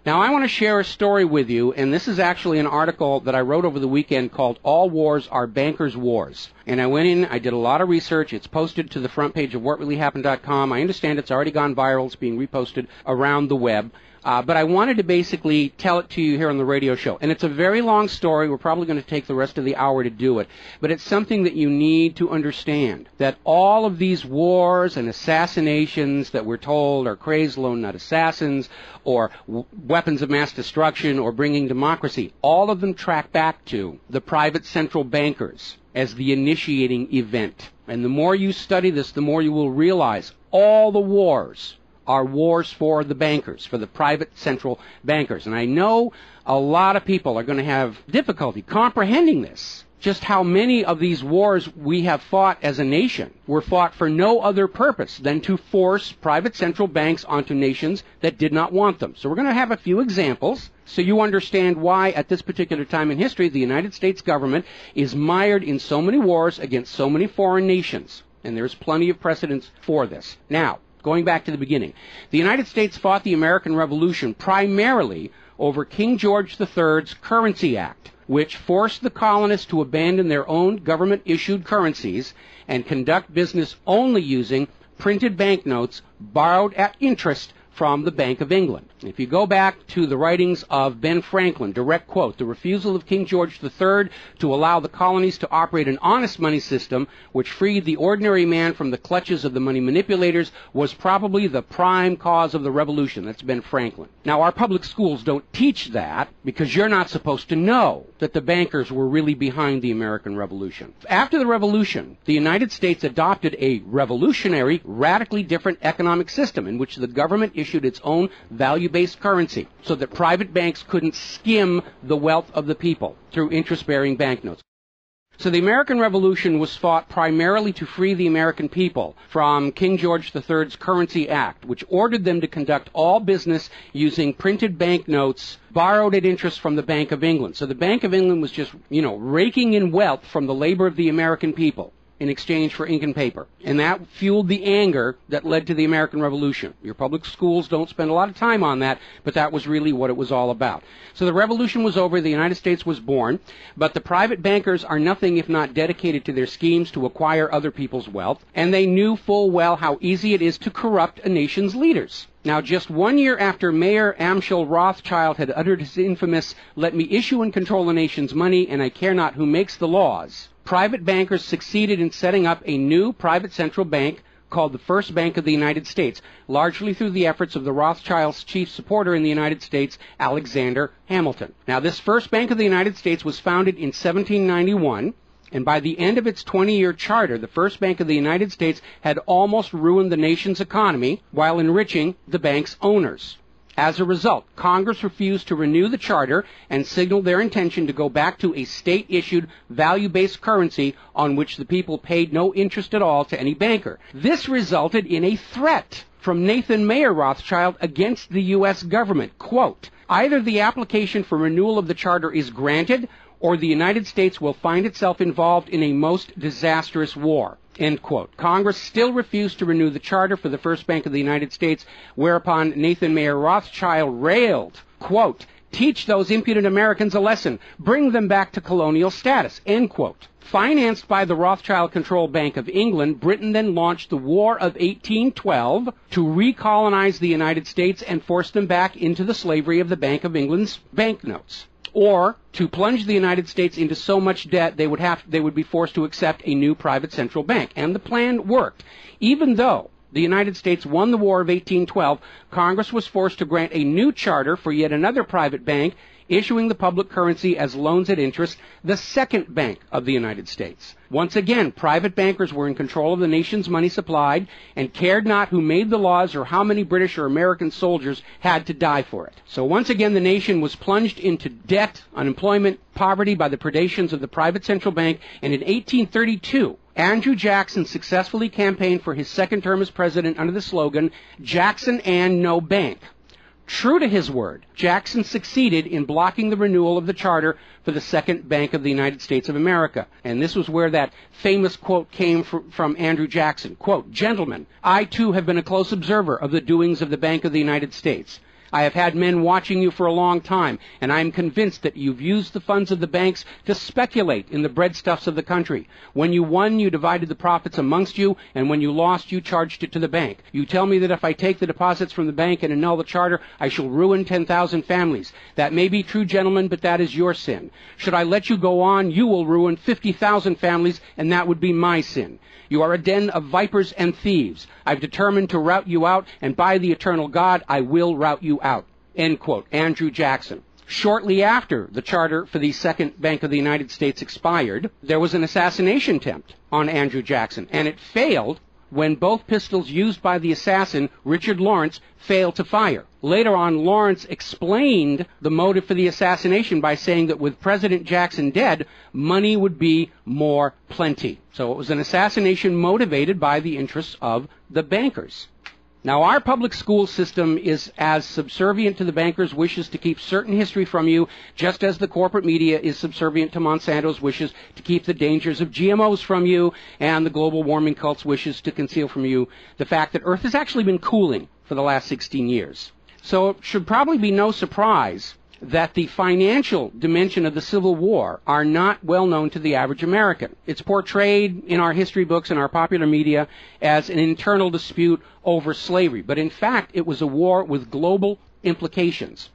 Now, I want to share a story with you, and this is actually an article that I wrote over the weekend called All Wars Are Bankers' Wars. And I went in, I did a lot of research. It's posted to the front page of whatreallyhappened.com. I understand it's already gone viral. It's being reposted around the web. But I wanted to basically tell it to you here on the radio show. And it's a very long story. We're probably going to take the rest of the hour to do it. But it's something that you need to understand, that all of these wars and assassinations that we're told are crazed lone nut assassins or weapons of mass destruction or bringing democracy, all of them track back to the private central bankers as the initiating event. And the more you study this, the more you will realize all the wars are wars for the bankers, for the private central bankers. And I know a lot of people are going to have difficulty comprehending this, just how many of these wars we have fought as a nation were fought for no other purpose than to force private central banks onto nations that did not want them. So we're going to have a few examples so you understand why at this particular time in history the United States government is mired in so many wars against so many foreign nations. And there's plenty of precedents for this. Now, going back to the beginning, the United States fought the American Revolution primarily over King George III's Currency Act, which forced the colonists to abandon their own government-issued currencies and conduct business only using printed banknotes borrowed at interest from the Bank of England. If you go back to the writings of Ben Franklin, direct quote, the refusal of King George III to allow the colonies to operate an honest money system which freed the ordinary man from the clutches of the money manipulators was probably the prime cause of the revolution. That's Ben Franklin. Now, our public schools don't teach that because you're not supposed to know that the bankers were really behind the American Revolution. After the Revolution, the United States adopted a revolutionary, radically different economic system in which the government issued its own value-based currency so that private banks couldn't skim the wealth of the people through interest-bearing banknotes. So the American Revolution was fought primarily to free the American people from King George III's Currency Act, which ordered them to conduct all business using printed banknotes borrowed at interest from the Bank of England. So the Bank of England was just, raking in wealth from the labor of the American people in exchange for ink and paper. And that fueled the anger that led to the American Revolution. Your public schools don't spend a lot of time on that, but that was really what it was all about. So the revolution was over, the United States was born, but the private bankers are nothing if not dedicated to their schemes to acquire other people's wealth, and they knew full well how easy it is to corrupt a nation's leaders. Now, just 1 year after Mayor Amschel Rothschild had uttered his infamous, "Let me issue and control the nation's money, and I care not who makes the laws," private bankers succeeded in setting up a new private central bank called the First Bank of the United States, largely through the efforts of the Rothschilds' chief supporter in the United States, Alexander Hamilton. Now, this First Bank of the United States was founded in 1791, and by the end of its 20-year charter, the First Bank of the United States had almost ruined the nation's economy while enriching the bank's owners. As a result, Congress refused to renew the charter and signaled their intention to go back to a state-issued, value-based currency on which the people paid no interest at all to any banker. This resulted in a threat from Nathan Mayer Rothschild against the U.S. government. Quote, "Either the application for renewal of the charter is granted, or the United States will find itself involved in a most disastrous war." End quote. Congress still refused to renew the charter for the First Bank of the United States, whereupon Nathan Mayer Rothschild railed, quote, "Teach those impudent Americans a lesson. Bring them back to colonial status." End quote. Financed by the Rothschild-controlled Bank of England, Britain then launched the War of 1812 to recolonize the United States and force them back into the slavery of the Bank of England's banknotes, or to plunge the United States into so much debt they would be forced to accept a new private central bank. And the plan worked. Even though the United States won the War of 1812, Congress was forced to grant a new charter for yet another private bank, issuing the public currency as loans at interest, the Second Bank of the United States. Once again, private bankers were in control of the nation's money supplied and cared not who made the laws or how many British or American soldiers had to die for it. So once again, the nation was plunged into debt, unemployment, poverty by the predations of the private central bank, and in 1832, Andrew Jackson successfully campaigned for his second term as president under the slogan, "Jackson and no bank." True to his word, Jackson succeeded in blocking the renewal of the charter for the Second Bank of the United States of America. And this was where that famous quote came from Andrew Jackson. Quote, "Gentlemen, I too have been a close observer of the doings of the Bank of the United States. I have had men watching you for a long time, and I am convinced that you've used the funds of the banks to speculate in the breadstuffs of the country. When you won, you divided the profits amongst you, and when you lost, you charged it to the bank. You tell me that if I take the deposits from the bank and annul the charter, I shall ruin 10,000 families. That may be true, gentlemen, but that is your sin. Should I let you go on, you will ruin 50,000 families, and that would be my sin. You are a den of vipers and thieves. I've determined to rout you out, and by the eternal God, I will rout you out. End quote. Andrew Jackson. Shortly after the charter for the Second Bank of the United States expired, there was an assassination attempt on Andrew Jackson, and it failed when both pistols used by the assassin, Richard Lawrence, failed to fire. Later on, Lawrence explained the motive for the assassination by saying that with President Jackson dead, money would be more plenty. So it was an assassination motivated by the interests of the bankers. Now, our public school system is as subservient to the bankers' wishes to keep certain history from you, just as the corporate media is subservient to Monsanto's wishes to keep the dangers of GMOs from you, and the global warming cult's wishes to conceal from you the fact that Earth has actually been cooling for the last 16 years. So it should probably be no surprise that the financial dimension of the Civil War are not well known to the average American. It's portrayed in our history books and our popular media as an internal dispute over slavery, but in fact it was a war with global implications.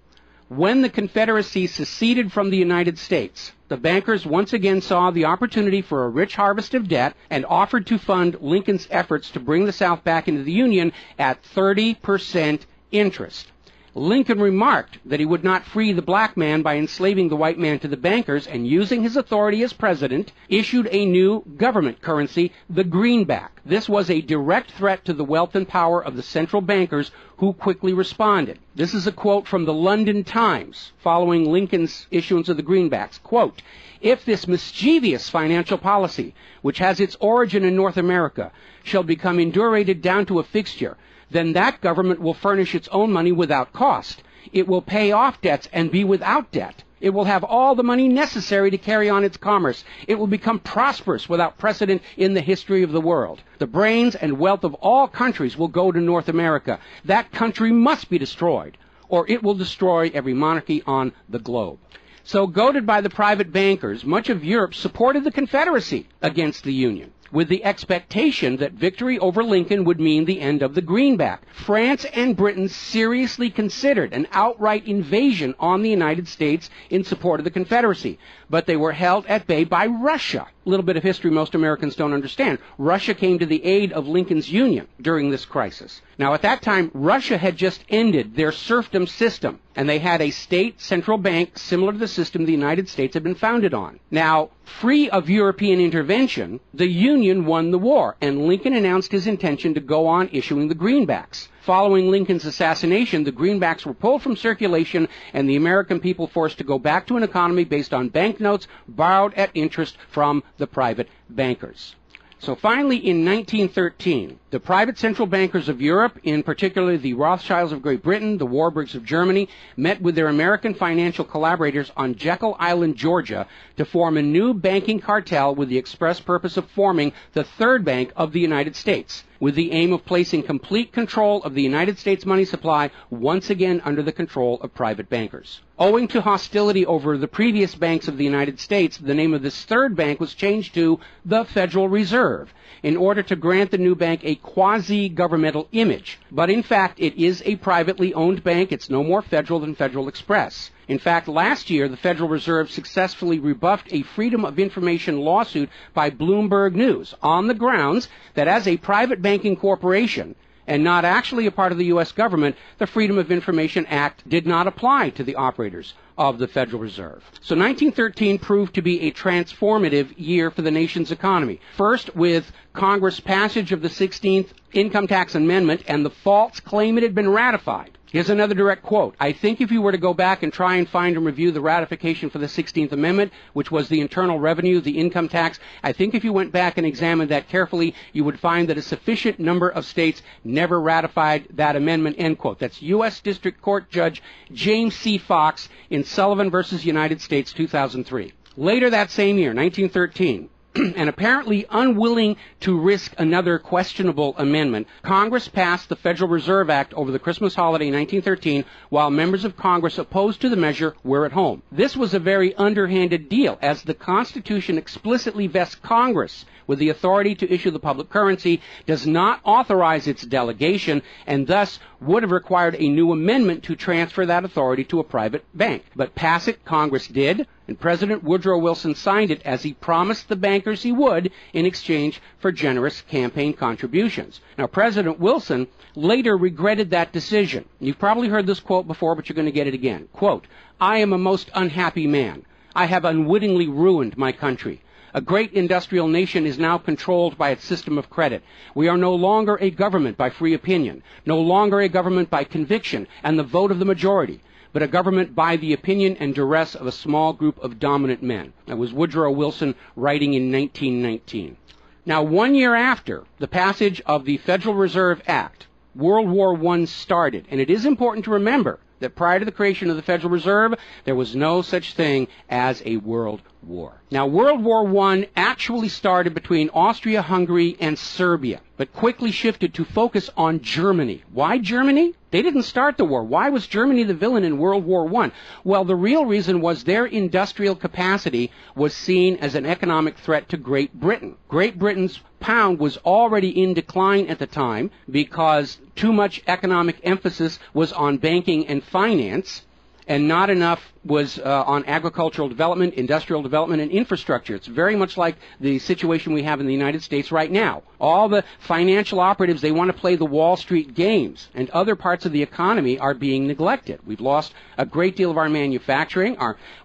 When the Confederacy seceded from the United States, the bankers once again saw the opportunity for a rich harvest of debt and offered to fund Lincoln's efforts to bring the South back into the Union at 30% interest. Lincoln remarked that he would not free the black man by enslaving the white man to the bankers, and using his authority as president, issued a new government currency, the greenback. This was a direct threat to the wealth and power of the central bankers, who quickly responded. This is a quote from the London Times following Lincoln's issuance of the greenbacks. Quote, "If this mischievous financial policy, which has its origin in North America, shall become indurated down to a fixture, then that government will furnish its own money without cost. It will pay off debts and be without debt. It will have all the money necessary to carry on its commerce. It will become prosperous without precedent in the history of the world. The brains and wealth of all countries will go to North America. That country must be destroyed, or it will destroy every monarchy on the globe." So, goaded by the private bankers, much of Europe supported the Confederacy against the Union, with the expectation that victory over Lincoln would mean the end of the greenback. France and Britain seriously considered an outright invasion on the United States in support of the Confederacy, but they were held at bay by Russia. A little bit of history most Americans don't understand. Russia came to the aid of Lincoln's Union during this crisis. Now, at that time, Russia had just ended their serfdom system, and they had a state central bank similar to the system the United States had been founded on. Now, free of European intervention, the Union won the war, and Lincoln announced his intention to go on issuing the greenbacks. Following Lincoln's assassination, the greenbacks were pulled from circulation, and the American people forced to go back to an economy based on banknotes borrowed at interest from the private bankers. So finally, in 1913, the private central bankers of Europe, in particular the Rothschilds of Great Britain, the Warburgs of Germany, met with their American financial collaborators on Jekyll Island, Georgia, to form a new banking cartel with the express purpose of forming the third bank of the United States, with the aim of placing complete control of the United States money supply once again under the control of private bankers. Owing to hostility over the previous banks of the United States, the name of this third bank was changed to the Federal Reserve, in order to grant the new bank a quasi-governmental image. But in fact, it is a privately owned bank. It's no more federal than Federal Express. In fact, last year, the Federal Reserve successfully rebuffed a Freedom of Information lawsuit by Bloomberg News on the grounds that as a private banking corporation, and not actually a part of the U.S. government, the Freedom of Information Act did not apply to the operators of the Federal Reserve. So 1913 proved to be a transformative year for the nation's economy. First, with Congress' passage of the 16th Income Tax Amendment and the false claim it had been ratified. Here's another direct quote. "I think if you were to go back and try and find and review the ratification for the 16th Amendment, which was the internal revenue, the income tax, I think if you went back and examined that carefully, you would find that a sufficient number of states never ratified that amendment," end quote. That's U.S. District Court Judge James C. Fox in Sullivan versus United States, 2003. Later that same year, 1913, and apparently unwilling to risk another questionable amendment, Congress passed the Federal Reserve Act over the Christmas holiday in 1913, while members of Congress opposed to the measure were at home. This was a very underhanded deal, as the Constitution explicitly vests Congress with the authority to issue the public currency, does not authorize its delegation, and thus would have required a new amendment to transfer that authority to a private bank. But pass it, Congress did, and President Woodrow Wilson signed it as he promised the bankers he would in exchange for generous campaign contributions. Now, President Wilson later regretted that decision. You've probably heard this quote before, but you're going to get it again. Quote, "I am a most unhappy man. I have unwittingly ruined my country. A great industrial nation is now controlled by its system of credit. We are no longer a government by free opinion, no longer a government by conviction and the vote of the majority, but a government by the opinion and duress of a small group of dominant men." That was Woodrow Wilson writing in 1919. Now, 1 year after the passage of the Federal Reserve Act, World War I started, and it is important to remember that prior to the creation of the Federal Reserve, there was no such thing as a world war. Now, World War I actually started between Austria, Hungary, and Serbia, but quickly shifted to focus on Germany. Why Germany? They didn't start the war. Why was Germany the villain in World War I? Well, the real reason was their industrial capacity was seen as an economic threat to Great Britain. Great Britain's pound was already in decline at the time because too much economic emphasis was on banking and finance, and not enough was on agricultural development, industrial development, and infrastructure. It's very much like the situation we have in the United States right now. All the financial operatives, they want to play the Wall Street games, and other parts of the economy are being neglected. We've lost a great deal of our manufacturing.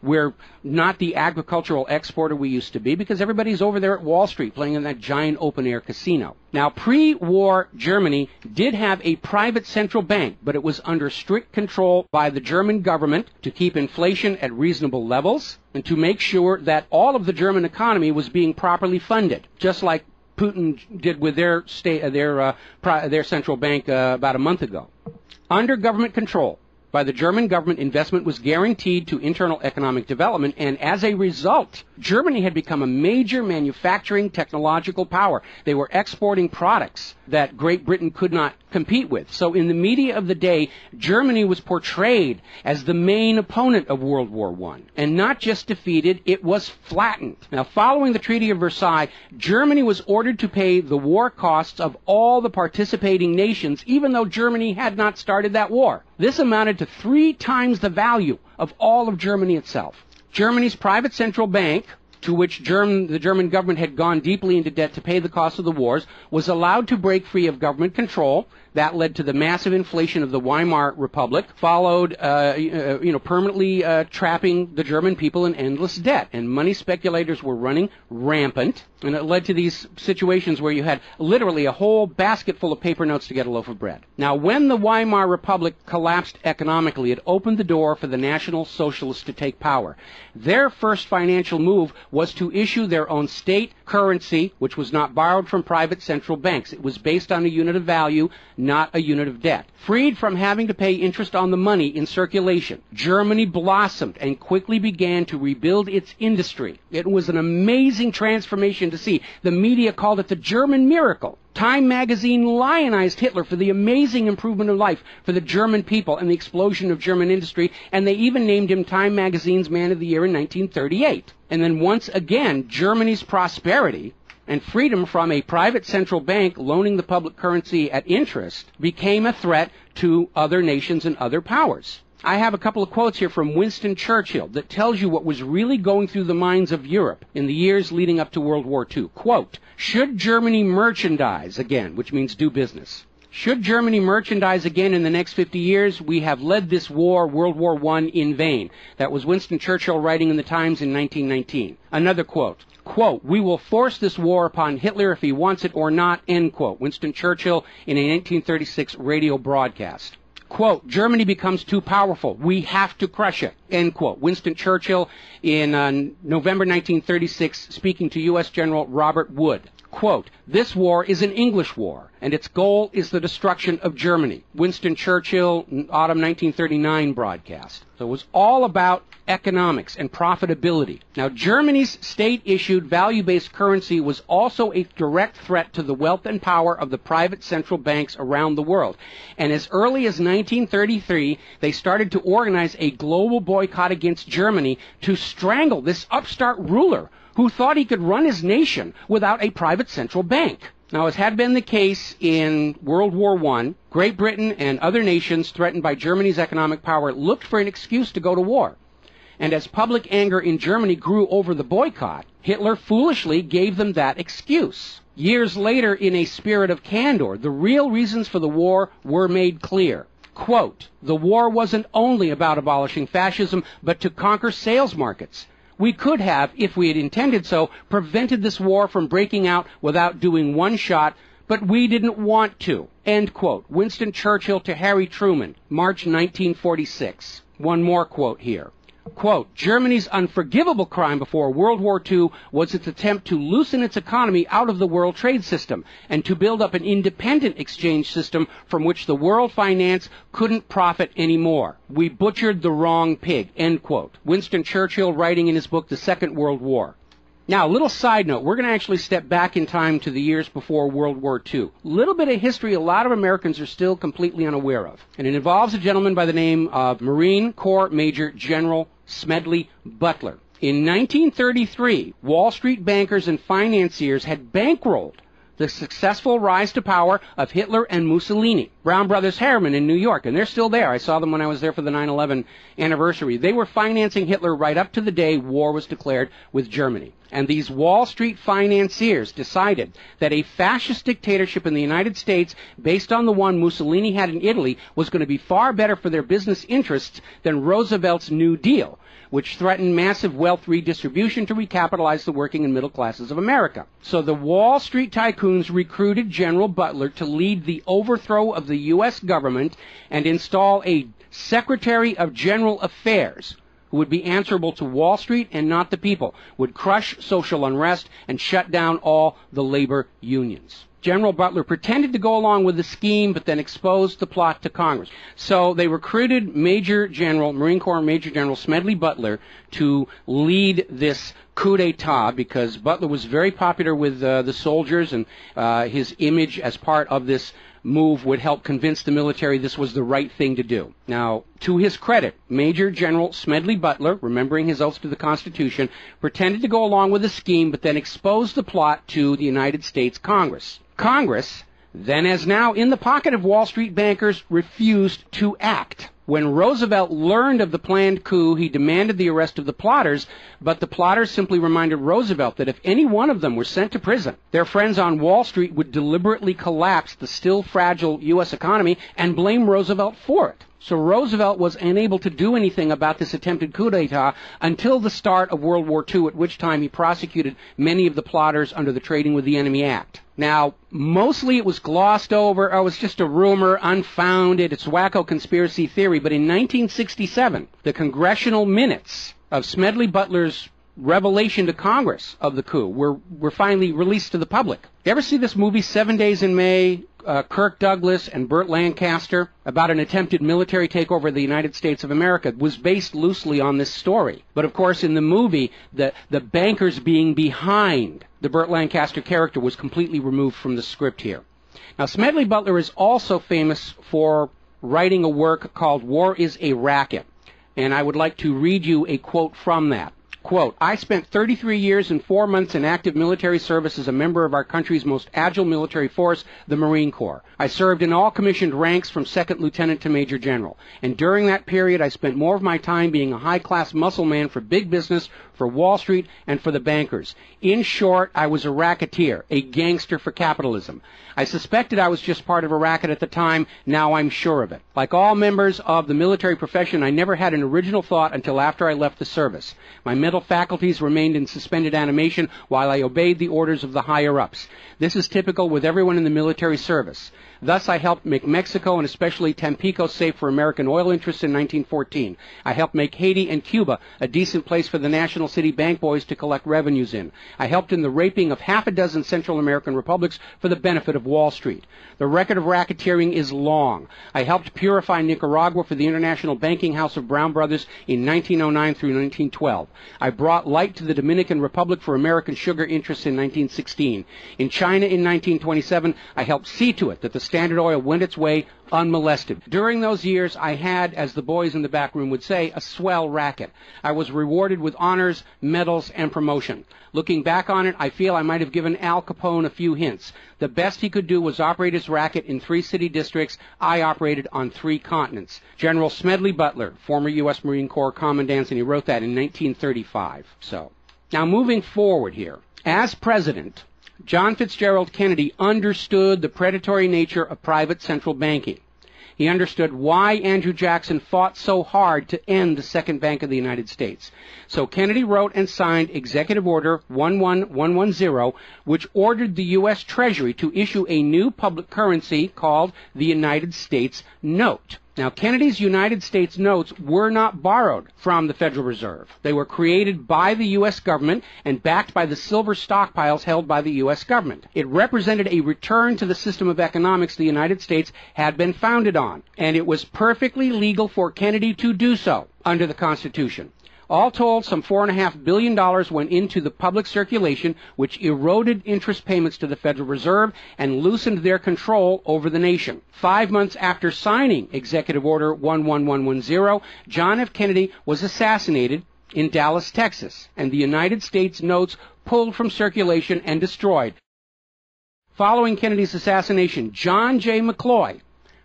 We're not the agricultural exporter we used to be because everybody's over there at Wall Street playing in that giant open-air casino. Now, pre-war Germany did have a private central bank, but it was under strict control by the German government to keep inflation at reasonable levels and to make sure that all of the German economy was being properly funded, just like Putin did with their central bank about a month ago. Under government control by the German government, investment was guaranteed to internal economic development, and as a result, Germany had become a major manufacturing technological power. They were exporting products that Great Britain could not compete with. So in the media of the day, Germany was portrayed as the main opponent of World War I. And not just defeated, it was flattened. Now, following the Treaty of Versailles, Germany was ordered to pay the war costs of all the participating nations, even though Germany had not started that war. This amounted to 3 times the value of all of Germany itself. Germany's private central bank, to which the German government had gone deeply into debt to pay the cost of the wars, was allowed to break free of government control. That led to the massive inflation of the Weimar Republic, followed, permanently trapping the German people in endless debt. And money speculators were running rampant, and it led to these situations where you had literally a whole basket full of paper notes to get a loaf of bread. Now, when the Weimar Republic collapsed economically, it opened the door for the National Socialists to take power. Their first financial move was to issue their own state currency, which was not borrowed from private central banks. It was based on a unit of value, not a unit of debt. Freed from having to pay interest on the money in circulation, Germany blossomed and quickly began to rebuild its industry. It was an amazing transformation to see. The media called it the German miracle. Time magazine lionized Hitler for the amazing improvement of life for the German people and the explosion of German industry, and they even named him Time magazine's Man of the Year in 1938. And then once again, Germany's prosperity and freedom from a private central bank loaning the public currency at interest became a threat to other nations and other powers. I have a couple of quotes here from Winston Churchill that tells you what was really going through the minds of Europe in the years leading up to World War II. Quote, "Should Germany merchandise again," which means do business, "should Germany merchandise again in the next 50 years, we have led this war, World War I, in vain." That was Winston Churchill writing in the Times in 1919. Another quote, quote, "We will force this war upon Hitler if he wants it or not," end quote. Winston Churchill in a 1936 radio broadcast. Quote, "Germany becomes too powerful. We have to crush it," end quote. Winston Churchill in November 1936 speaking to U.S. General Robert Wood. Quote, "This war is an English war, and its goal is the destruction of Germany." Winston Churchill, autumn 1939 broadcast. So it was all about economics and profitability. Now, Germany's state-issued value-based currency was also a direct threat to the wealth and power of the private central banks around the world. And as early as 1933, they started to organize a global boycott against Germany to strangle this upstart ruler who thought he could run his nation without a private central bank. Now, as had been the case in World War I, Great Britain and other nations threatened by Germany's economic power looked for an excuse to go to war. And as public anger in Germany grew over the boycott, Hitler foolishly gave them that excuse. Years later, in a spirit of candor, the real reasons for the war were made clear. Quote, "The war wasn't only about abolishing fascism, but to conquer sales markets. We could have, if we had intended so, prevented this war from breaking out without doing one shot, but we didn't want to." End quote. Winston Churchill to Harry Truman, March 1946. One more quote here. Quote, "Germany's unforgivable crime before World War II was its attempt to loosen its economy out of the world trade system and to build up an independent exchange system from which the world finance couldn't profit anymore. We butchered the wrong pig." End quote. Winston Churchill writing in his book, The Second World War. Now, a little side note, we're going to actually step back in time to the years before World War II. A little bit of history a lot of Americans are still completely unaware of. And it involves a gentleman by the name of Marine Corps Major General Smedley Butler. In 1933, Wall Street bankers and financiers had bankrolled the successful rise to power of Hitler and Mussolini. Brown Brothers Harriman in New York, and they're still there. I saw them when I was there for the 9/11 anniversary. They were financing Hitler right up to the day war was declared with Germany. And these Wall Street financiers decided that a fascist dictatorship in the United States, based on the one Mussolini had in Italy, was going to be far better for their business interests than Roosevelt's New Deal, which threatened massive wealth redistribution to recapitalize the working and middle classes of America. So the Wall Street tycoons recruited General Butler to lead the overthrow of the U.S. government and install a Secretary of General Affairs who would be answerable to Wall Street and not the people, would crush social unrest and shut down all the labor unions. General Butler pretended to go along with the scheme, but then exposed the plot to Congress. So they recruited Marine Corps Major General Smedley Butler to lead this coup d'etat because Butler was very popular with the soldiers, and his image as part of this move would help convince the military this was the right thing to do. Now, to his credit, Major General Smedley Butler, remembering his oath to the Constitution, pretended to go along with the scheme, but then exposed the plot to the United States Congress. Congress, then as now in the pocket of Wall Street bankers, refused to act. When Roosevelt learned of the planned coup, he demanded the arrest of the plotters, but the plotters simply reminded Roosevelt that if any one of them were sent to prison, their friends on Wall Street would deliberately collapse the still fragile U.S. economy and blame Roosevelt for it. So Roosevelt was unable to do anything about this attempted coup d'etat until the start of World War II, at which time he prosecuted many of the plotters under the Trading with the Enemy Act. Now, mostly it was glossed over. Oh, it's just a rumor, unfounded, it's wacko conspiracy theory. But in 1967, the congressional minutes of Smedley Butler's revelation to Congress of the coup were finally released to the public. You ever see this movie 7 Days in May, Kirk Douglas and Burt Lancaster, about an attempted military takeover of the United States of America? It was based loosely on this story. But of course in the movie, the bankers being behind the Burt Lancaster character was completely removed from the script here. Now, Smedley Butler is also famous for writing a work called War is a Racket. And I would like to read you a quote from that. Quote, "I spent 33 years and 4 months in active military service as a member of our country's most agile military force, the Marine Corps. I served in all commissioned ranks from second lieutenant to major general. And during that period, I spent more of my time being a high-class muscle man for big business, for Wall Street, and for the bankers. In short, I was a racketeer, a gangster for capitalism. I suspected I was just part of a racket at the time. Now I'm sure of it. Like all members of the military profession, I never had an original thought until after I left the service. My mental faculties remained in suspended animation while I obeyed the orders of the higher-ups. This is typical with everyone in the military service. Thus, I helped make Mexico and especially Tampico safe for American oil interests in 1914. I helped make Haiti and Cuba a decent place for the national City bank boys to collect revenues in. I helped in the raping of half a dozen Central American republics for the benefit of Wall Street. The record of racketeering is long. I helped purify Nicaragua for the International Banking House of Brown Brothers in 1909 through 1912. I brought light to the Dominican Republic for American sugar interests in 1916. In China in 1927, I helped see to it that the Standard Oil went its way unmolested. During those years, I had, as the boys in the back room would say, a swell racket. I was rewarded with honors, medals, and promotion. Looking back on it, I feel I might have given Al Capone a few hints. The best he could do was operate his racket in 3 city districts. I operated on 3 continents. General Smedley Butler, former U.S. Marine Corps Commandant, and he wrote that in 1935. So, now moving forward here. As president, John Fitzgerald Kennedy understood the predatory nature of private central banking. He understood why Andrew Jackson fought so hard to end the Second Bank of the United States. So Kennedy wrote and signed Executive Order 11110, which ordered the U.S. Treasury to issue a new public currency called the United States Note. Now, Kennedy's United States notes were not borrowed from the Federal Reserve. They were created by the U.S. government and backed by the silver stockpiles held by the U.S. government. It represented a return to the system of economics the United States had been founded on, and it was perfectly legal for Kennedy to do so under the Constitution. All told, some $4.5 billion went into the public circulation, which eroded interest payments to the Federal Reserve and loosened their control over the nation. 5 months after signing Executive Order 11110, John F. Kennedy was assassinated in Dallas, Texas, and the United States notes pulled from circulation and destroyed. Following Kennedy's assassination, John J. McCloy,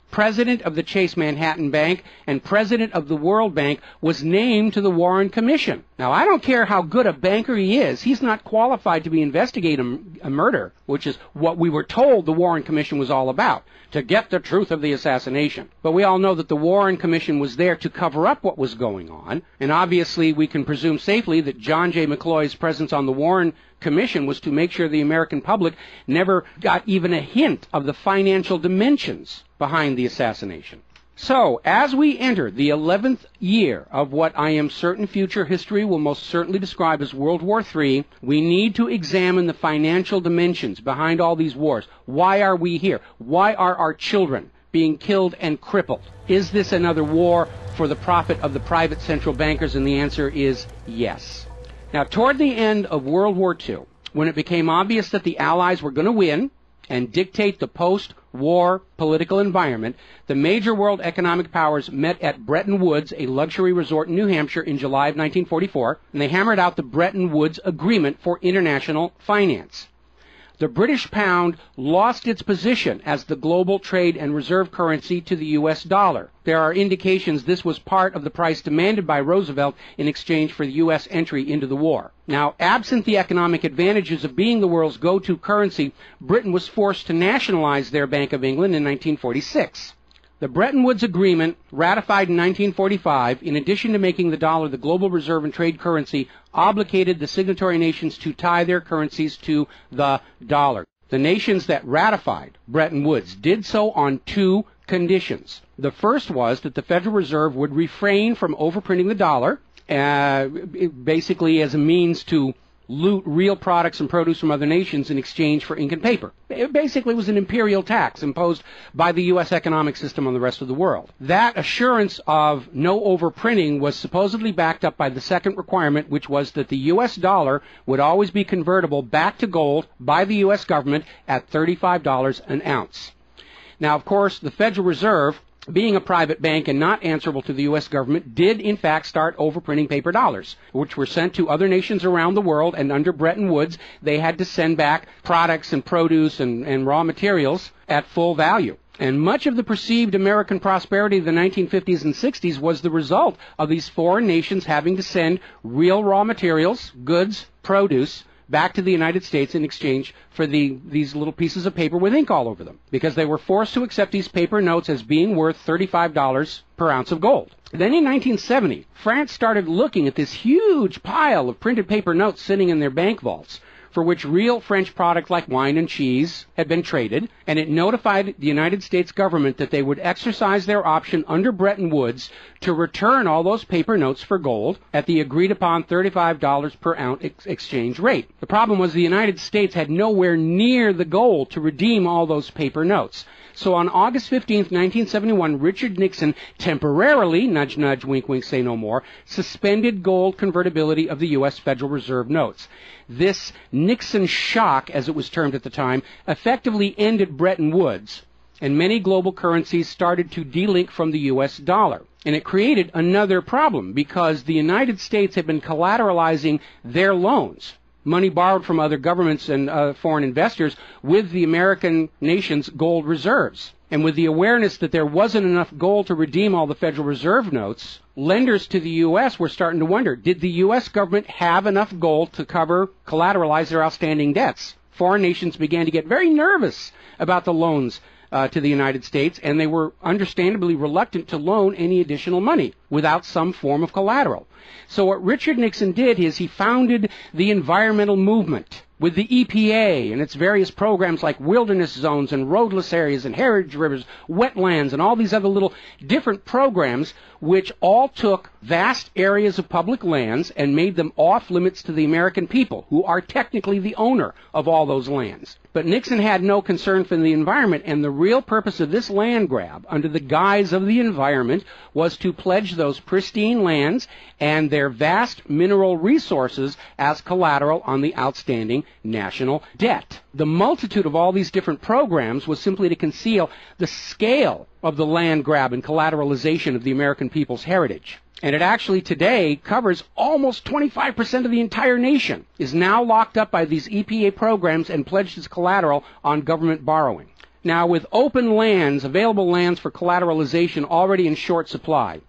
president of the Chase Manhattan Bank and president of the World Bank, was named to the Warren Commission. Now, I don't care how good a banker he is, he's not qualified to be investigating a murder, which is what we were told the Warren Commission was all about, to get the truth of the assassination. But we all know that the Warren Commission was there to cover up what was going on, and obviously we can presume safely that John J. McCloy's presence on the Warren Commission was to make sure the American public never got even a hint of the financial dimensions behind the assassination. So, as we enter the 11th year of what I am certain future history will most certainly describe as World War III, we need to examine the financial dimensions behind all these wars. Why are we here? Why are our children being killed and crippled? Is this another war for the profit of the private central bankers? And the answer is yes. Now, toward the end of World War II, when it became obvious that the Allies were going to win and dictate the post-war political environment, the major world economic powers met at Bretton Woods, a luxury resort in New Hampshire, in July of 1944, and they hammered out the Bretton Woods Agreement for international finance. The British pound lost its position as the global trade and reserve currency to the U.S. dollar. There are indications this was part of the price demanded by Roosevelt in exchange for the U.S. entry into the war. Now, absent the economic advantages of being the world's go-to currency, Britain was forced to nationalize their Bank of England in 1946. The Bretton Woods Agreement, ratified in 1945, in addition to making the dollar the global reserve and trade currency, obligated the signatory nations to tie their currencies to the dollar. The nations that ratified Bretton Woods did so on 2 conditions. The first was that the Federal Reserve would refrain from overprinting the dollar, basically as a means to loot real products and produce from other nations in exchange for ink and paper. It basically was an imperial tax imposed by the U.S. economic system on the rest of the world. That assurance of no overprinting was supposedly backed up by the second requirement, which was that the U.S. dollar would always be convertible back to gold by the U.S. government at $35 an ounce. Now, of course, the Federal Reserve, being a private bank and not answerable to the U.S. government, did in fact start overprinting paper dollars, which were sent to other nations around the world, and under Bretton Woods, they had to send back products and produce and raw materials at full value. And much of the perceived American prosperity of the 1950s and 60s was the result of these foreign nations having to send real raw materials, goods, produce, back to the United States in exchange for these little pieces of paper with ink all over them, because they were forced to accept these paper notes as being worth $35 per ounce of gold. Then in 1970, France started looking at this huge pile of printed paper notes sitting in their bank vaults. for which real French products like wine and cheese had been traded, and it notified the United States government that they would exercise their option under Bretton Woods to return all those paper notes for gold at the agreed-upon $35 per ounce exchange rate. The problem was the United States had nowhere near the gold to redeem all those paper notes. So on August 15, 1971, Richard Nixon temporarily, nudge, nudge, wink, wink, say no more, suspended gold convertibility of the U.S. Federal Reserve notes. This Nixon shock, as it was termed at the time, effectively ended Bretton Woods, and many global currencies started to delink from the U.S. dollar. And it created another problem because the United States had been collateralizing their loans, money borrowed from other governments and foreign investors, with the American nation's gold reserves. And with the awareness that there wasn't enough gold to redeem all the Federal Reserve notes, lenders to the U.S. were starting to wonder, did the U.S. government have enough gold to collateralize their outstanding debts? Foreign nations began to get very nervous about the loans to the United States, and they were understandably reluctant to loan any additional money without some form of collateral. So what Richard Nixon did is he founded the environmental movement with the EPA and its various programs like wilderness zones and roadless areas and heritage rivers, wetlands, and all these other little different programs which all took vast areas of public lands and made them off limits to the American people, who are technically the owner of all those lands. But Nixon had no concern for the environment, and the real purpose of this land grab, under the guise of the environment, was to pledge those pristine lands and their vast mineral resources as collateral on the outstanding national debt. The multitude of all these different programs was simply to conceal the scale of the land grab and collateralization of the American people's heritage. And it actually today covers almost 25% of the entire nation, is now locked up by these EPA programs and pledged as collateral on government borrowing. Now, with open lands, available lands for collateralization already in short supply,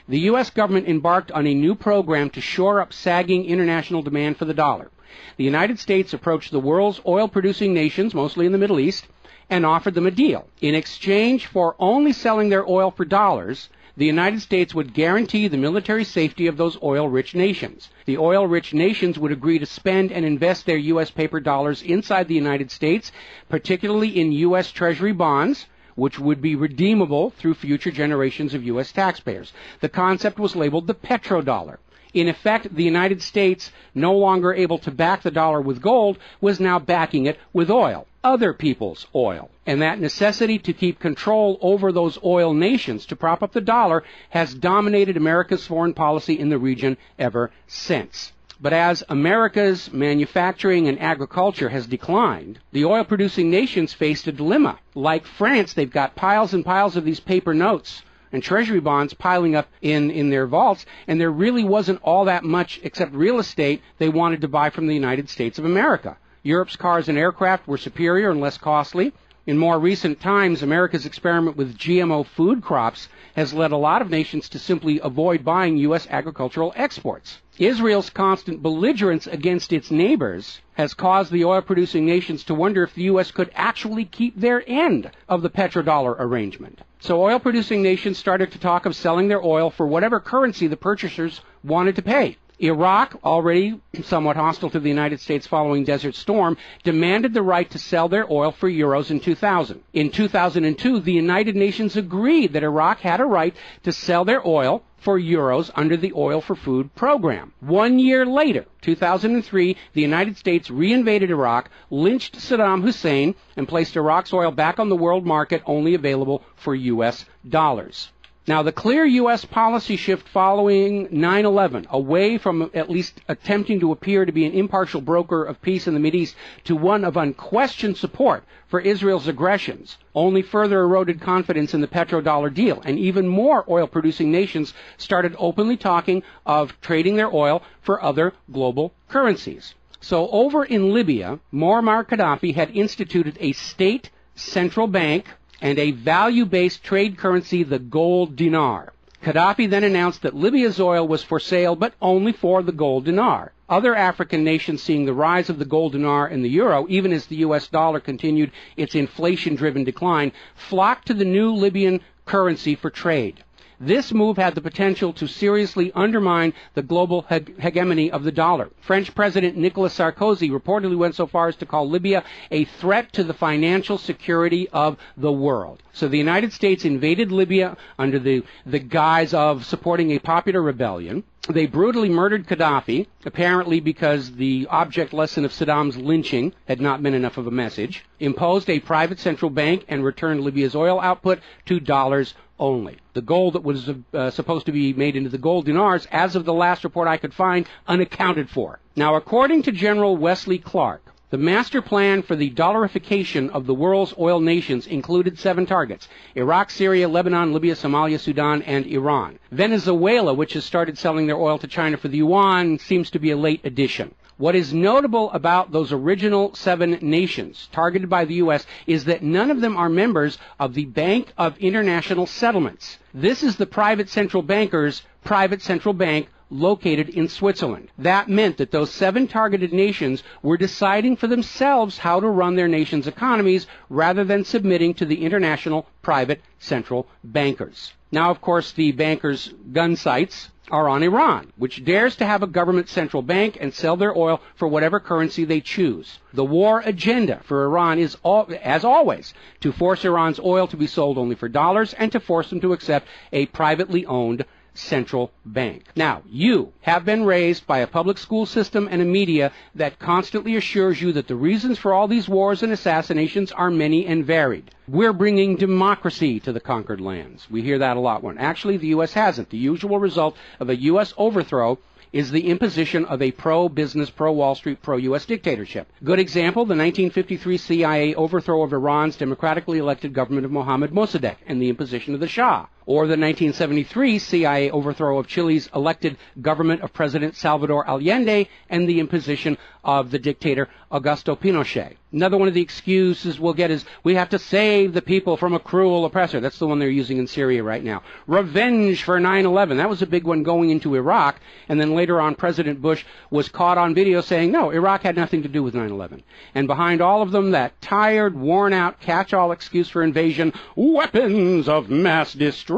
the U.S. government embarked on a new program to shore up sagging international demand for the dollar. The United States approached the world's oil-producing nations, mostly in the Middle East, and offered them a deal. In exchange for only selling their oil for dollars, the United States would guarantee the military safety of those oil-rich nations. The oil-rich nations would agree to spend and invest their U.S. paper dollars inside the United States, particularly in U.S. Treasury bonds, which would be redeemable through future generations of U.S. taxpayers. The concept was labeled the petrodollar. In effect, the United States, no longer able to back the dollar with gold, was now backing it with oil, other people's oil. And that necessity to keep control over those oil nations to prop up the dollar has dominated America's foreign policy in the region ever since. But as America's manufacturing and agriculture has declined, the oil-producing nations faced a dilemma. Like France, they've got piles and piles of these paper notes and treasury bonds piling up in their vaults, and there really wasn't all that much except real estate they wanted to buy from the United States of America. Europe's cars and aircraft were superior and less costly. In more recent times, America's experiment with GMO food crops has led a lot of nations to simply avoid buying U.S. agricultural exports. Israel's constant belligerence against its neighbors has caused the oil-producing nations to wonder if the U.S. could actually keep their end of the petrodollar arrangement. So oil-producing nations started to talk of selling their oil for whatever currency the purchasers wanted to pay. Iraq, already somewhat hostile to the United States following Desert Storm, demanded the right to sell their oil for euros in 2000. In 2002, the United Nations agreed that Iraq had a right to sell their oil for euros under the Oil for Food program. 1 year later, 2003, the United States reinvaded Iraq, lynched Saddam Hussein, and placed Iraq's oil back on the world market, only available for U.S. dollars. Now, the clear U.S. policy shift following 9/11, away from at least attempting to appear to be an impartial broker of peace in the Mideast to one of unquestioned support for Israel's aggressions, only further eroded confidence in the petrodollar deal, and even more oil-producing nations started openly talking of trading their oil for other global currencies. So over in Libya, Muammar Gaddafi had instituted a state central bank and a value-based trade currency, the gold dinar. Gaddafi then announced that Libya's oil was for sale, but only for the gold dinar. Other African nations, seeing the rise of the gold dinar and the euro, even as the U.S. dollar continued its inflation-driven decline, flocked to the new Libyan currency for trade. This move had the potential to seriously undermine the global hegemony of the dollar. French President Nicolas Sarkozy reportedly went so far as to call Libya a threat to the financial security of the world. So the United States invaded Libya under the guise of supporting a popular rebellion. They brutally murdered Gaddafi, apparently because the object lesson of Saddam's lynching had not been enough of a message, imposed a private central bank, and returned Libya's oil output to dollars only. The gold that was supposed to be made into the gold dinars, as of the last report I could find, unaccounted for. Now, according to General Wesley Clark, the master plan for the dollarification of the world's oil nations included 7 targets: Iraq, Syria, Lebanon, Libya, Somalia, Sudan, and Iran. Venezuela, which has started selling their oil to China for the yuan, seems to be a late addition. What is notable about those original 7 nations targeted by the U.S. is that none of them are members of the Bank of International Settlements. This is the private central banker's private central bank located in Switzerland. That meant that those 7 targeted nations were deciding for themselves how to run their nation's economies rather than submitting to the international private central bankers. Now, of course, the bankers' gun sights are on Iran, which dares to have a government central bank and sell their oil for whatever currency they choose. The war agenda for Iran is, as always, to force Iran's oil to be sold only for dollars and to force them to accept a privately owned central bank. Now, you have been raised by a public school system and a media that constantly assures you that the reasons for all these wars and assassinations are many and varied. We're bringing democracy to the conquered lands. We hear that a lot when actually the U.S. hasn't. The usual result of a U.S. overthrow is the imposition of a pro-business, pro-Wall Street, pro-U.S. dictatorship. Good example, the 1953 CIA overthrow of Iran's democratically elected government of Mohammad Mossadegh and the imposition of the Shah. Or the 1973 CIA overthrow of Chile's elected government of President Salvador Allende and the imposition of the dictator Augusto Pinochet. Another one of the excuses we'll get is we have to save the people from a cruel oppressor. That's the one they're using in Syria right now. Revenge for 9/11. That was a big one going into Iraq. And then later on, President Bush was caught on video saying, no, Iraq had nothing to do with 9/11. And behind all of them, that tired, worn-out, catch-all excuse for invasion, weapons of mass destruction.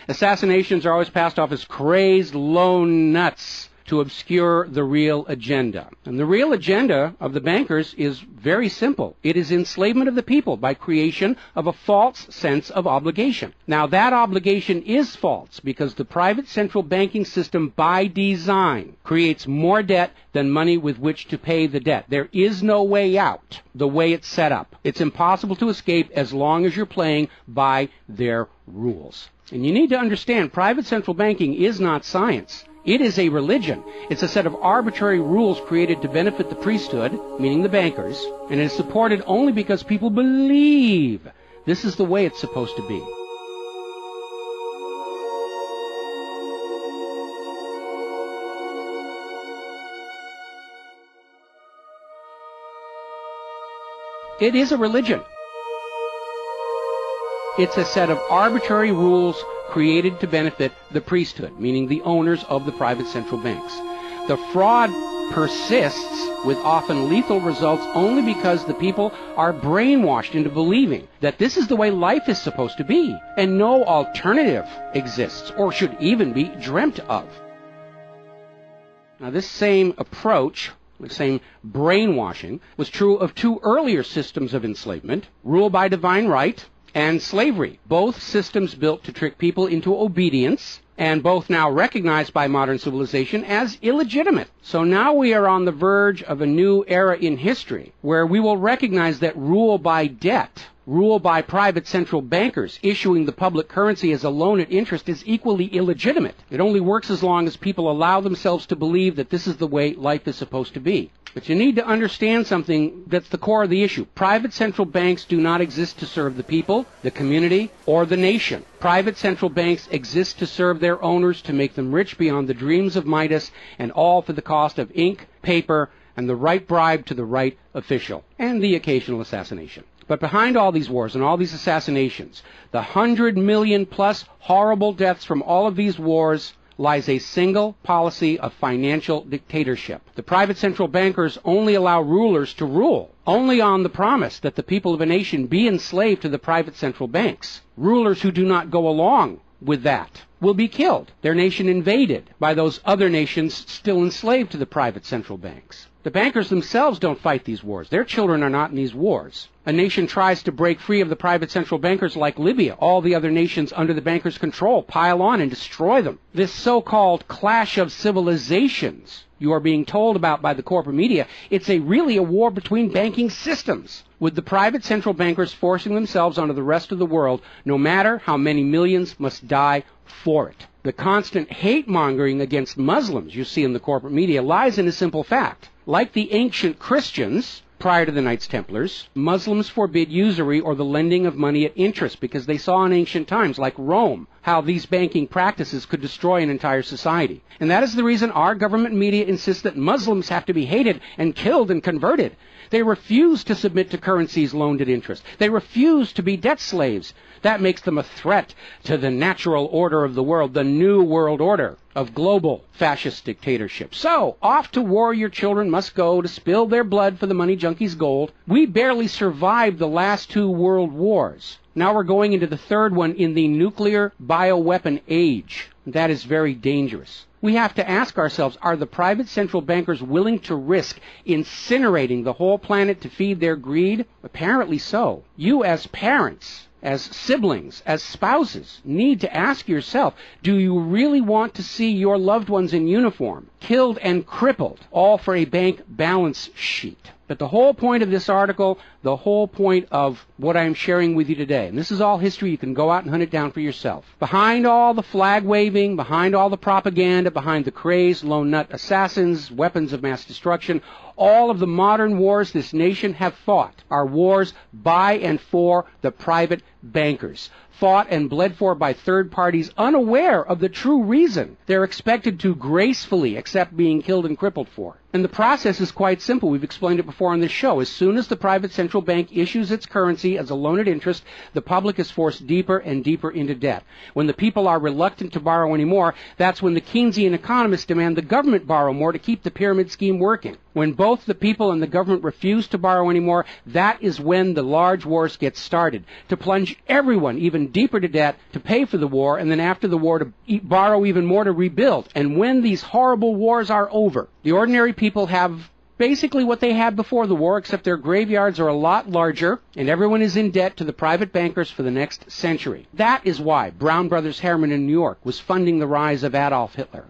Assassinations are always passed off as crazed lone nuts to obscure the real agenda. And the real agenda of the bankers is very simple. It is enslavement of the people by creation of a false sense of obligation. Now, that obligation is false because the private central banking system by design creates more debt than money with which to pay the debt. There is no way out the way it's set up. It's impossible to escape as long as you're playing by their rules. And you need to understand, private central banking is not science. It is a religion. It's a set of arbitrary rules created to benefit the priesthood, meaning the bankers, and it is supported only because people believe this is the way it's supposed to be. It is a religion. It's a set of arbitrary rules created to benefit the priesthood, meaning the owners of the private central banks. The fraud persists with often lethal results only because the people are brainwashed into believing that this is the way life is supposed to be, and no alternative exists or should even be dreamt of. Now, this same approach, the same brainwashing, was true of 2 earlier systems of enslavement, rule by divine right and slavery, both systems built to trick people into obedience, and both now recognized by modern civilization as illegitimate. So now we are on the verge of a new era in history where we will recognize that rule by debt, rule by private central bankers issuing the public currency as a loan at interest is equally illegitimate. It only works as long as people allow themselves to believe that this is the way life is supposed to be. But you need to understand something that's the core of the issue. Private central banks do not exist to serve the people, the community, or the nation. Private central banks exist to serve their owners, to make them rich beyond the dreams of Midas, and all for the cost of ink, paper, and the right bribe to the right official, and the occasional assassination. But behind all these wars and all these assassinations, the 100 million plus horrible deaths from all of these wars, lies a single policy of financial dictatorship. The private central bankers only allow rulers to rule, only on the promise that the people of a nation be enslaved to the private central banks. Rulers who do not go along with that will be killed, their nation invaded by those other nations still enslaved to the private central banks. The bankers themselves don't fight these wars. Their children are not in these wars. A nation tries to break free of the private central bankers like Libya. All the other nations under the bankers' control pile on and destroy them. This so-called clash of civilizations you are being told about by the corporate media, it's really a war between banking systems, with the private central bankers forcing themselves onto the rest of the world, no matter how many millions must die for it. The constant hate-mongering against Muslims you see in the corporate media lies in a simple fact. Like the ancient Christians, prior to the Knights Templars, Muslims forbid usury or the lending of money at interest because they saw in ancient times, like Rome, how these banking practices could destroy an entire society. And that is the reason our government media insists that Muslims have to be hated and killed and converted. They refuse to submit to currencies loaned at interest. They refuse to be debt slaves. That makes them a threat to the natural order of the world, the new world order of global fascist dictatorship. So, off to war your children must go to spill their blood for the money junkies' gold. We barely survived the last 2 world wars. Now we're going into the third one in the nuclear bioweapon age. That is very dangerous. We have to ask ourselves, are the private central bankers willing to risk incinerating the whole planet to feed their greed? Apparently so. You as parents, as siblings, as spouses, need to ask yourself, do you really want to see your loved ones in uniform, killed and crippled, all for a bank balance sheet? But the whole point of this article, the whole point of what I'm sharing with you today, and this is all history, you can go out and hunt it down for yourself. Behind all the flag waving, behind all the propaganda, behind the crazed lone nut assassins, weapons of mass destruction, all of the modern wars this nation have fought are wars by and for the private bankers, fought and bled for by third parties unaware of the true reason they're expected to gracefully accept being killed and crippled for. And the process is quite simple. We've explained it before on this show. As soon as the private central bank issues its currency as a loan at interest, the public is forced deeper and deeper into debt. When the people are reluctant to borrow anymore, that's when the Keynesian economists demand the government borrow more to keep the pyramid scheme working. When both the people and the government refuse to borrow anymore, that is when the large wars get started, to plunge everyone even deeper to debt to pay for the war, and then after the war to borrow even more to rebuild. And when these horrible wars are over, the ordinary people have basically what they had before the war, except their graveyards are a lot larger, and everyone is in debt to the private bankers for the next century. That is why Brown Brothers Harriman in New York was funding the rise of Adolf Hitler,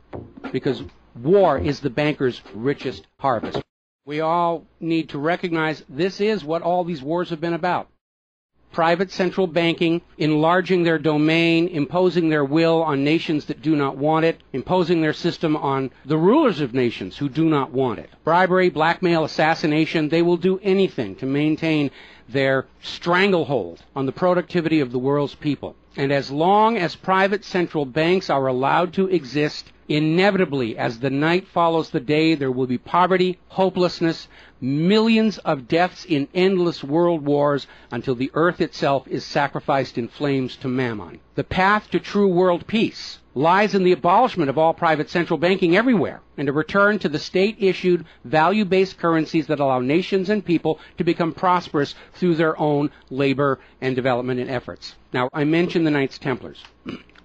because war is the bankers' richest harvest. We all need to recognize this is what all these wars have been about. Private central banking, enlarging their domain, imposing their will on nations that do not want it, imposing their system on the rulers of nations who do not want it. Bribery, blackmail, assassination, they will do anything to maintain their stranglehold on the productivity of the world's people. And as long as private central banks are allowed to exist, inevitably, as the night follows the day, there will be poverty, hopelessness, millions of deaths in endless world wars until the earth itself is sacrificed in flames to Mammon. The path to true world peace lies in the abolishment of all private central banking everywhere and a return to the state-issued, value-based currencies that allow nations and people to become prosperous through their own labor and development and efforts. Now, I mentioned the Knights Templars.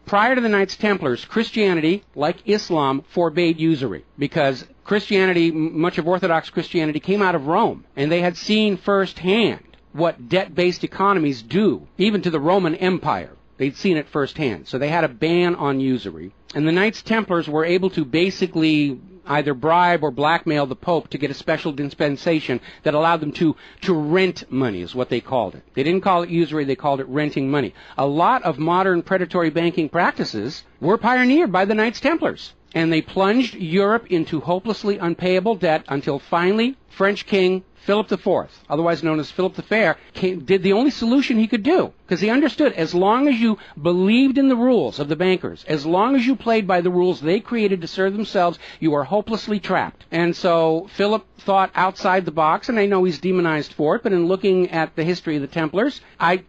Prior to the Knights Templars, Christianity, like Islam, forbade usury because Christianity, much of Orthodox Christianity, came out of Rome, and they had seen firsthand what debt-based economies do, even to the Roman Empire. They'd seen it firsthand. So they had a ban on usury. And the Knights Templars were able to basically either bribe or blackmail the Pope to get a special dispensation that allowed them to rent money, is what they called it. They didn't call it usury, they called it renting money. A lot of modern predatory banking practices were pioneered by the Knights Templars. And they plunged Europe into hopelessly unpayable debt until finally French King Philip IV, otherwise known as Philip the Fair, did the only solution he could do. Because he understood, as long as you believed in the rules of the bankers, as long as you played by the rules they created to serve themselves, you are hopelessly trapped. And so Philip thought outside the box, and I know he's demonized for it, but in looking at the history of the Templars,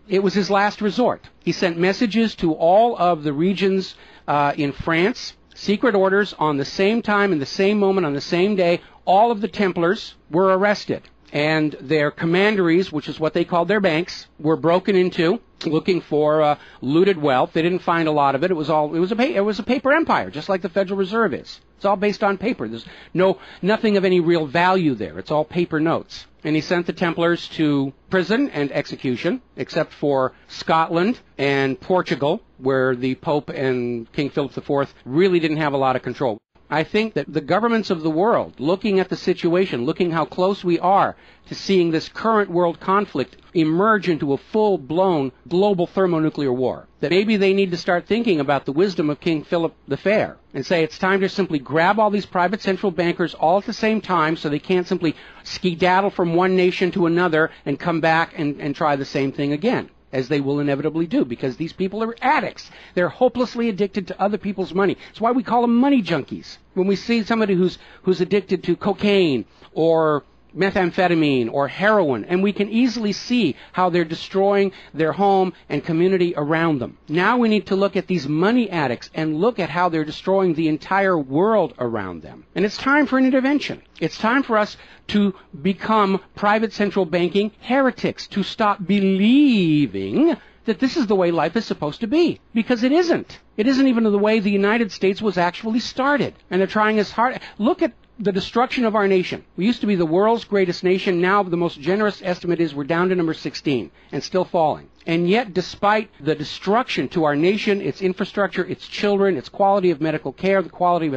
it was his last resort. He sent messages to all of the regions in France, secret orders on the same time, in the same moment, on the same day. All of the Templars were arrested. and their commanderies, which is what they called their banks, were broken into, looking for looted wealth. They didn't find a lot of it. It was a paper empire, just like the Federal Reserve is. It's all based on paper. There's nothing of any real value there. It's all paper notes. And he sent the Templars to prison and execution, except for Scotland and Portugal, where the Pope and King Philip IV really didn't have a lot of control. I think that the governments of the world, looking at the situation, looking how close we are to seeing this current world conflict emerge into a full-blown global thermonuclear war, that maybe they need to start thinking about the wisdom of King Philip the Fair and say it's time to simply grab all these private central bankers all at the same time so they can't simply skedaddle from one nation to another and come back and try the same thing again, as they will inevitably do, because these people are addicts. They're hopelessly addicted to other people's money. It's why we call them money junkies. When we see somebody who's addicted to cocaine or methamphetamine or heroin, and we can easily see how they're destroying their home and community around them. Now we need to look at these money addicts and look at how they're destroying the entire world around them. And it's time for an intervention. It's time for us to become private central banking heretics, to stop believing that this is the way life is supposed to be, because it isn't. It isn't even the way the United States was actually started. And they're trying as hard. Look at the destruction of our nation. We used to be the world's greatest nation. Now the most generous estimate is we're down to number 16 and still falling. And yet, despite the destruction to our nation, its infrastructure, its children, its quality of medical care, the quality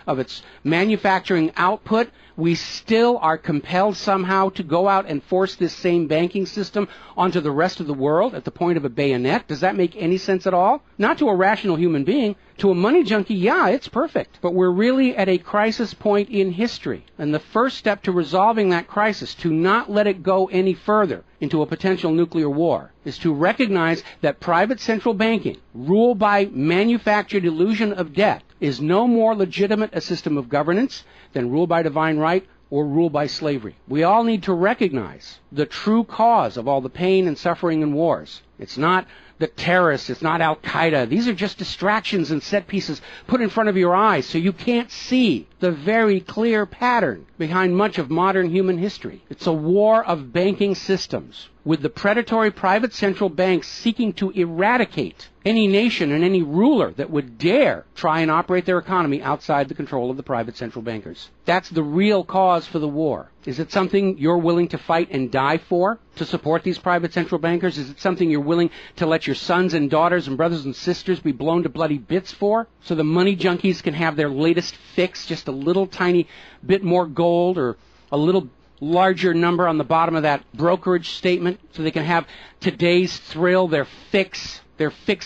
of its manufacturing output, we still are compelled somehow to go out and force this same banking system onto the rest of the world at the point of a bayonet. Does that make any sense at all? Not to a rational human being. To a money junkie, yeah, it's perfect. But we're really at a crisis point in history. And the first step to resolving that crisis, to not let it go any further into a potential nuclear war, is to recognize that private central banking, ruled by manufactured illusion of debt, is no more legitimate a system of governance than rule by divine right or rule by slavery. We all need to recognize the true cause of all the pain and suffering and wars. It's not the terrorists, it's not Al-Qaeda. These are just distractions and set pieces put in front of your eyes so you can't see the very clear pattern behind much of modern human history. It's a war of banking systems, with the predatory private central banks seeking to eradicate any nation and any ruler that would dare try and operate their economy outside the control of the private central bankers. That's the real cause for the war. Is it something you're willing to fight and die for, to support these private central bankers? Is it something you're willing to let your sons and daughters and brothers and sisters be blown to bloody bits for, so the money junkies can have their latest fix, just a little tiny bit more gold or a little larger number on the bottom of that brokerage statement, so they can have today's thrill, their fix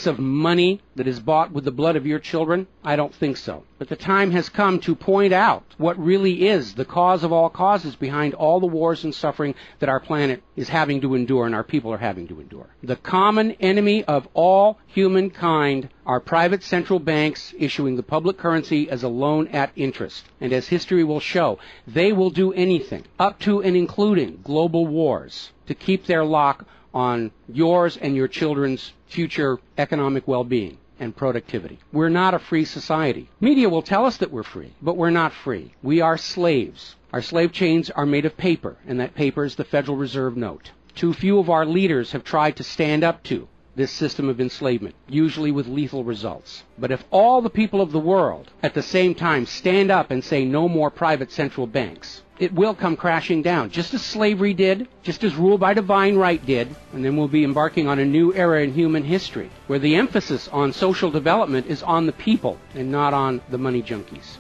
of money that is bought with the blood of your children? I don't think so. But the time has come to point out what really is the cause of all causes behind all the wars and suffering that our planet is having to endure and our people are having to endure. The common enemy of all humankind are private central banks issuing the public currency as a loan at interest. And as history will show, they will do anything, up to and including global wars, to keep their lock on yours and your children's future economic well-being and productivity. We're not a free society. Media will tell us that we're free, but we're not free. We are slaves. Our slave chains are made of paper, and that paper is the Federal Reserve note. Too few of our leaders have tried to stand up to this system of enslavement, usually with lethal results. But if all the people of the world at the same time stand up and say no more private central banks, it will come crashing down, just as slavery did, just as rule by divine right did, and then we'll be embarking on a new era in human history, where the emphasis on social development is on the people and not on the money junkies.